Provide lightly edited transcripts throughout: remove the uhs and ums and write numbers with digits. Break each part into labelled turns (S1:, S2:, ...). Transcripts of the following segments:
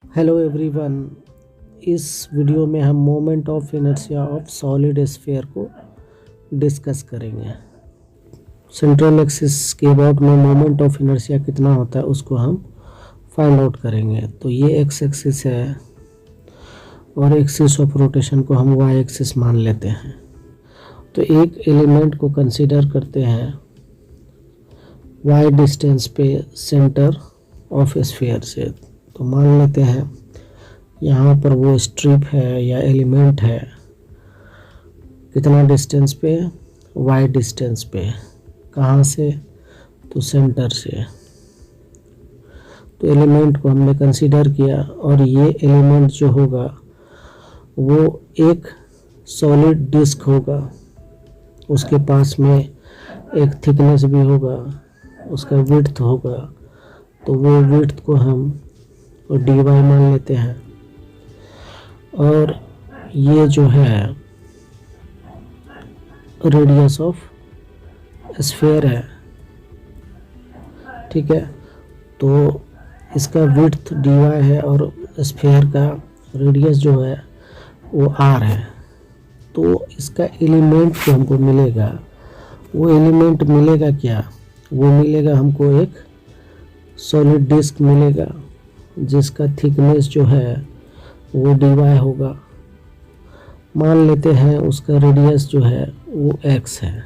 S1: Hello everyone. इस video में हम moment of inertia of solid sphere को डिस्कस करेंगे। सेंट्रल एक्सिस के अबाउट में मोमेंट ऑफ इनर्शिया कितना होता है उसको हम फाइंड आउट करेंगे। तो ये एक्स एक्सिस है और एक्सिस ऑफ रोटेशन को हम वाई एक्सिस मान लेते हैं। तो एक एलिमेंट को कंसीडर करते हैं वाई डिस्टेंस पे सेंटर ऑफ स्फीयर से। तो मान लेते हैं यहाँ पर वो स्ट्रिप है या एलिमेंट है, कितना डिस्टेंस पे, वाई डिस्टेंस पे। कहाँ से? तो सेंटर से। तो एलिमेंट को हमने कंसीडर किया और ये एलिमेंट जो होगा वो एक सॉलिड डिस्क होगा, उसके पास में एक थिकनेस भी होगा, उसका विड्थ होगा। तो वो विड्थ को हम dy मान लेते हैं। और ये जो है रेडियस ऑफ स्फीयर है, ठीक है। तो इसका विड्थ dy है और स्फीयर का रेडियस जो है वो r है। तो इसका एलिमेंट जो हमको मिलेगा वो एलिमेंट मिलेगा क्या? वो मिलेगा हमको एक सॉलिड डिस्क मिलेगा जिसका थिकनेस जो है वो dy होगा। मान लेते हैं उसका रेडियस जो है वो x है।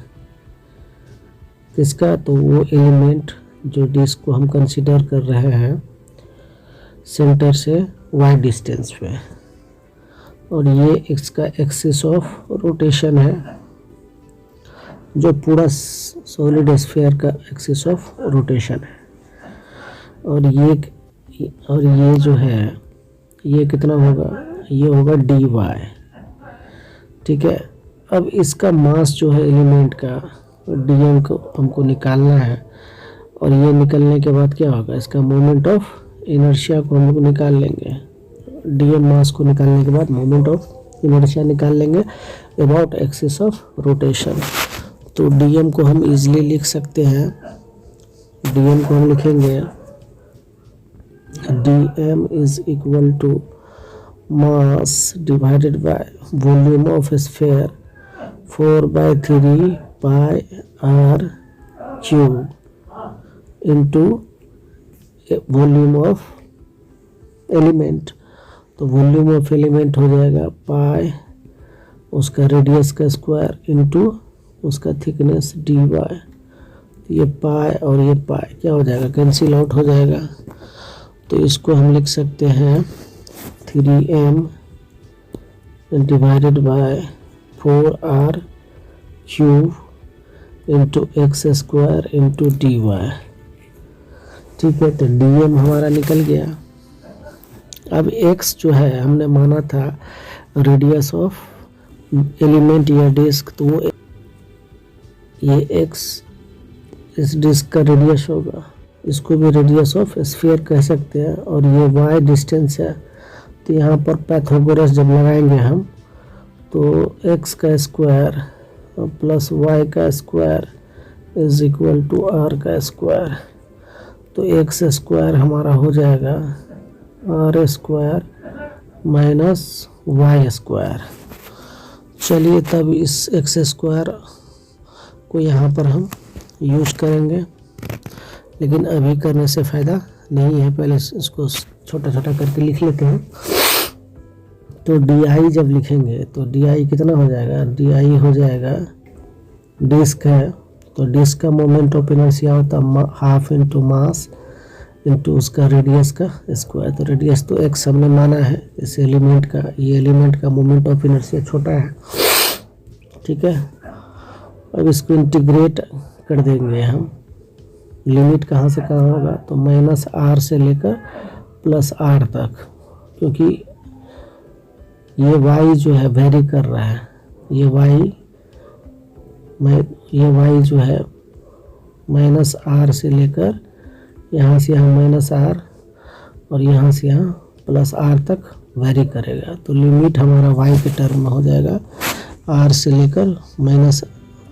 S1: किसका? तो वो एलिमेंट जो डिस्क को हम कंसीडर कर रहे हैं सेंटर से y डिस्टेंस पे। और ये इसका एक्सिस ऑफ रोटेशन है, जो पूरा सॉलिड स्फीयर का एक्सिस ऑफ रोटेशन है। और ये जो है ये कितना होगा? ये होगा dy, ठीक है। अब इसका मास जो है एलिमेंट का dm को हमको निकालना है। और ये निकलने के बाद क्या होगा? इसका मोमेंट ऑफ इनर्शिया को हम लोग निकाल लेंगे। dm मास को निकालने के बाद मोमेंट ऑफ इनर्शिया निकाल लेंगे अबाउट एक्सिस ऑफ रोटेशन। तो dm को हम इजीली लिख सकते हैं। dm को हम लिखेंगे dm is equal to mass divided by volume of sphere 4/3 pi r cube into volume of element. तो वॉल्यूम ऑफ एलिमेंट हो जाएगा पाई उसका रेडियस का स्क्वायर इंटू उसका थिकनेस dy। ये पाई और ये पाई क्या हो जाएगा? कैंसिल आउट हो जाएगा। तो इसको हम लिख सकते हैं 3m divided by 4r cube into x square into dy, ठीक है। तो dm हमारा निकल गया। अब x जो है हमने माना था रेडियस ऑफ एलिमेंट या डिस्क, तो ये x इस डिस्क का रेडियस होगा, इसको भी रेडियस ऑफ स्फीयर कह सकते हैं। और ये y डिस्टेंस है। तो यहाँ पर पैथागोरस जब लगाएंगे हम तो x का स्क्वायर प्लस y का square is equal to r का स्क्वायर। तो x स्क्वायर हमारा हो जाएगा r square minus y square. चलिए तब इस x स्क्वायर को यहाँ पर हम यूज करेंगे, लेकिन अभी करने से फ़ायदा नहीं है। पहले इसको छोटा छोटा करके लिख लेते हैं। तो डी जब लिखेंगे तो डी कितना हो जाएगा? डी हो जाएगा, डिस्क है तो डिस्क का मोमेंट ऑफ इनर्शिया होता है हाफ इंटू मास इंटू उसका रेडियस का स्क्वायर। तो रेडियस तो एक्स हमने माना है इस एलिमेंट का। ये एलिमेंट का मोमेंट ऑफ इनर्शिया छोटा है, ठीक है। अब इसको इंटीग्रेट कर देंगे हम। लिमिट कहाँ से कहाँ होगा? तो माइनस r से लेकर प्लस r तक, क्योंकि ये y जो है वेरी कर रहा है। ये y जो है माइनस r से लेकर यहाँ से यहाँ माइनस r और यहाँ से यहाँ प्लस r तक वेरी करेगा। तो लिमिट हमारा y के टर्म में हो जाएगा r से लेकर माइनस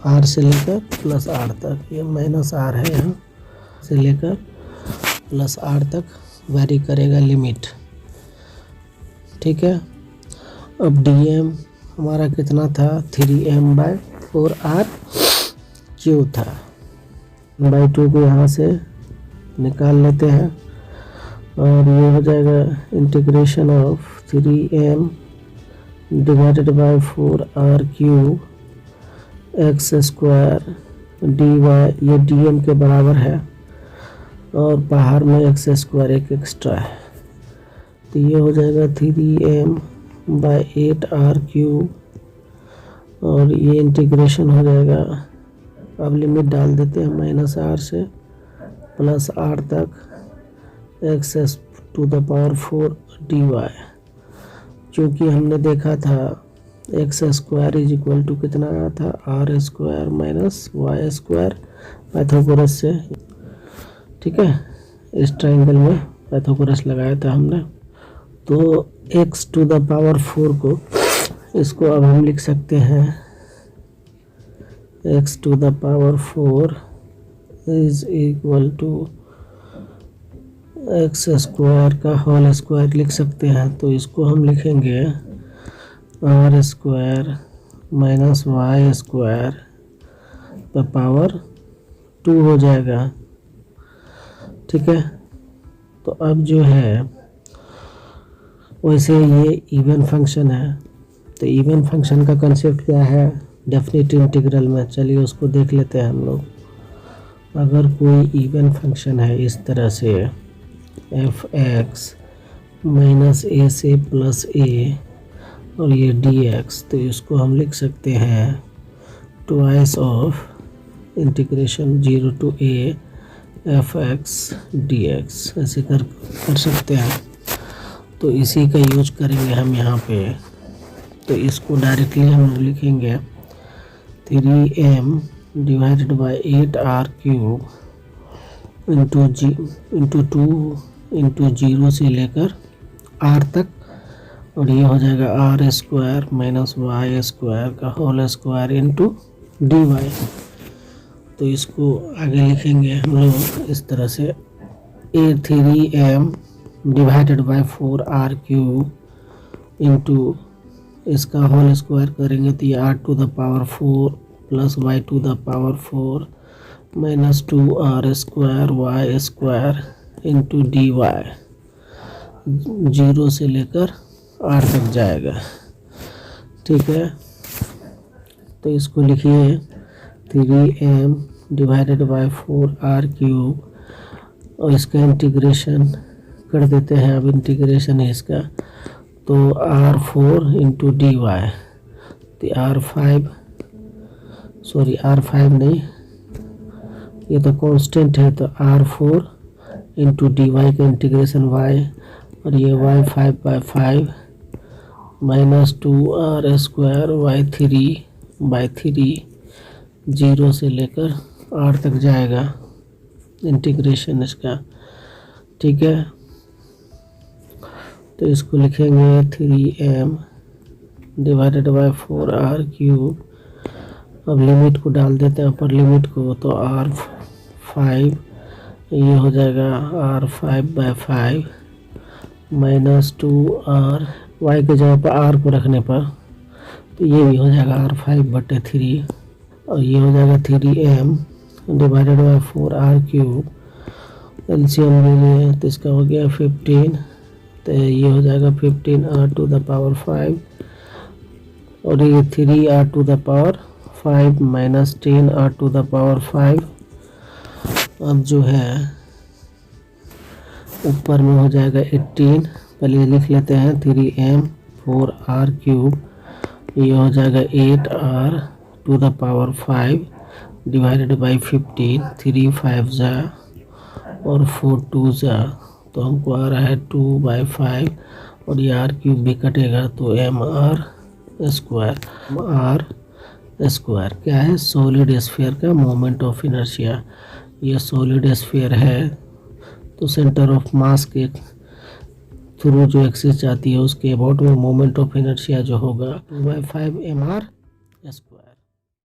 S1: r से लेकर प्लस r तक। ये माइनस r है, यहाँ से लेकर प्लस r तक वेरी करेगा लिमिट। ठीक है। अब dm हमारा कितना था, 3m/4r³ था। बाई 2 को यहाँ से निकाल लेते हैं और ये हो जाएगा integration of 3m divided by 4r³ x² dy, ये dm के बराबर है और बाहर में x² एक एक्स्ट्रा है, तो ये हो जाएगा 3m/8r³ और ये इंटीग्रेशन हो जाएगा। अब लिमिट डाल देते हैं -r से +r तक x⁴ dy। क्योंकि हमने देखा था x² कितना आया था, r² - y² पाइथागोरस से, ठीक है। इस ट्रायंगल में पाइथागोरस लगाया था हमने। तो x⁴ को, इसको अब हम लिख सकते हैं x⁴ is equal to x² का होल स्क्वायर लिख सकते हैं। तो इसको हम लिखेंगे r² - y² का पावर 2 हो जाएगा, ठीक है। तो अब जो है, वैसे ये इवन फंक्शन है, तो इवन फंक्शन का कंसेप्ट क्या है डेफिनेट इंटीग्रल में, चलिए उसको देख लेते हैं हम लोग। अगर कोई इवन फंक्शन है इस तरह से f(x) -a से +a और ये dx, तो इसको हम लिख सकते हैं twice of integration 0 to a f(x) dx, ऐसे कर सकते हैं। तो इसी का यूज करेंगे हम यहाँ पे। तो इसको डायरेक्टली हम लिखेंगे 3m divided by 8r³ into 2 into 0 से लेकर r तक, और ये हो जाएगा r² - y² का होल स्क्वायर इंटू dy। तो इसको आगे लिखेंगे हम लोग इस तरह से 3m divided by 4r³ into इसका होल स्क्वायर करेंगे तो ये r⁴ plus y⁴ minus 2r² into dy 0 से लेकर r तक जाएगा, ठीक है। तो इसको लिखिए 3m डिवाइडेड बाई 4r³ और इसका इंटीग्रेशन कर देते हैं। अब इंटीग्रेशन है इसका, तो r4 इंटू dy, तो r5 नहीं, ये तो कांस्टेंट है, तो r4 इंटू dy का इंटीग्रेशन y, और ये y 5/5 माइनस 2r² y3/3 0 से लेकर r तक जाएगा इंटीग्रेशन इसका, ठीक है। तो इसको लिखेंगे 3m डिवाइडेड बाई 4r³। अब लिमिट को डाल देते हैं अपर लिमिट को, तो r5 ये हो जाएगा r5/5 माइनस 2r, y के जगह पर r को रखने पर तो ये भी हो जाएगा r5/3, और ये हो जाएगा 3m divided by 4r³। LCM ले लें तो इसका हो गया 15, तो ये हो जाएगा 15r⁵ और ये 3r⁵ माइनस 10r⁵। अब जो है ऊपर में हो जाएगा 18, पहले लिख लेते हैं 3m 4r³ ये हो जाएगा 8r⁵ डिवाइडेड बाई 15, 3 5 जा और 4 2 जा, तो हमको आ रहा है 2/5 और ये r³ भी कटेगा, तो mr² क्या है, सॉलिड स्फीयर का मोमेंट ऑफ इनर्शिया। ये सॉलिड स्फीयर है, तो सेंटर ऑफ मास के थ्रू जो एक्सिस जाती है उसके अबाउट में मोमेंट ऑफ इनर्शिया जो होगा 2/5 mr